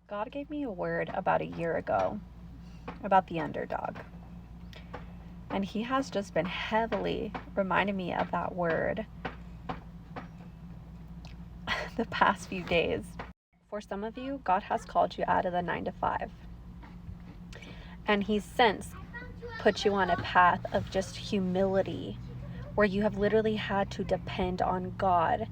God gave me a word about a year ago about the underdog. And He has just been heavily reminding me of that word the past few days. For some of you, God has called you out of the 9 to 5. And He's since put you on a path of just humility where you have literally had to depend on God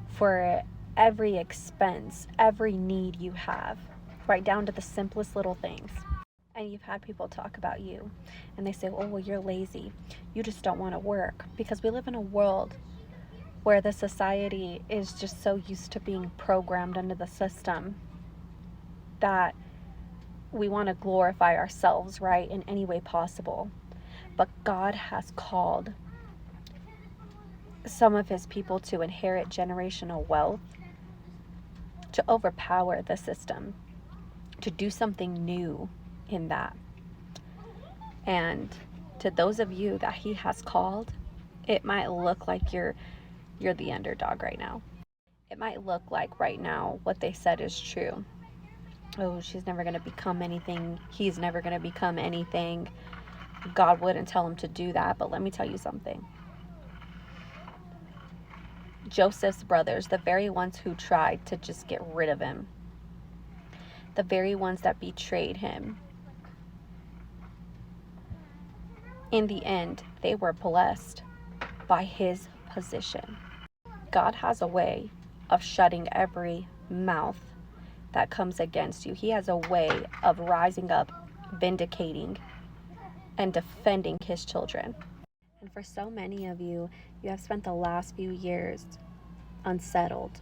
for every expense, every need you have, right down to the simplest little things. And you've had people talk about you and they say, oh, well, you're lazy. You just don't want to work. Because we live in a world where the society is just so used to being programmed under the system that we want to glorify ourselves, right, in any way possible. But God has called some of His people to inherit generational wealth, to overpower the system, to do something new in that. And to those of you that He has called, it might look like you're the underdog right now. It might look like right now what they said is true. Oh, she's never going to become anything. He's never going to become anything. God wouldn't tell him to do that. But let me tell you something. Joseph's brothers, the very ones who tried to just get rid of him, the very ones that betrayed him, in the end, they were blessed by his position. God has a way of shutting every mouth that comes against you. He has a way of rising up, vindicating, and defending His children. And for so many of you, you have spent the last few years unsettled.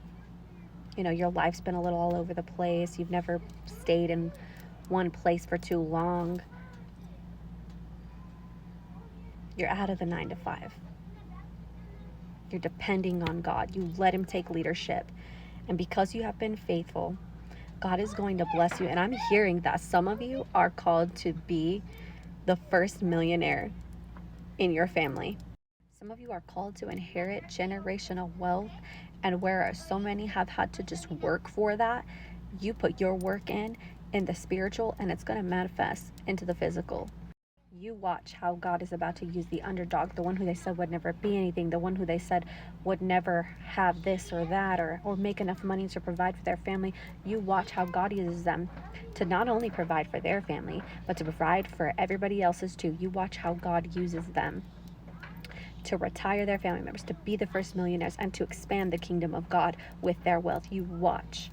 You know, your life's been a little all over the place. You've never stayed in one place for too long. You're out of the 9 to 5. You're depending on God. You let Him take leadership. And because you have been faithful, God is going to bless you. And I'm hearing that some of you are called to be the first millionaire in your family. Some of you are called to inherit generational wealth. And where so many have had to just work for that, you put your work in the spiritual, and it's going to manifest into the physical. You watch how God is about to use the underdog, the one who they said would never be anything, the one who they said would never have this or that, or make enough money to provide for their family. You watch how God uses them to not only provide for their family, but to provide for everybody else's too. You watch how God uses them to retire their family members, to be the first millionaires, and to expand the kingdom of God with their wealth. You watch.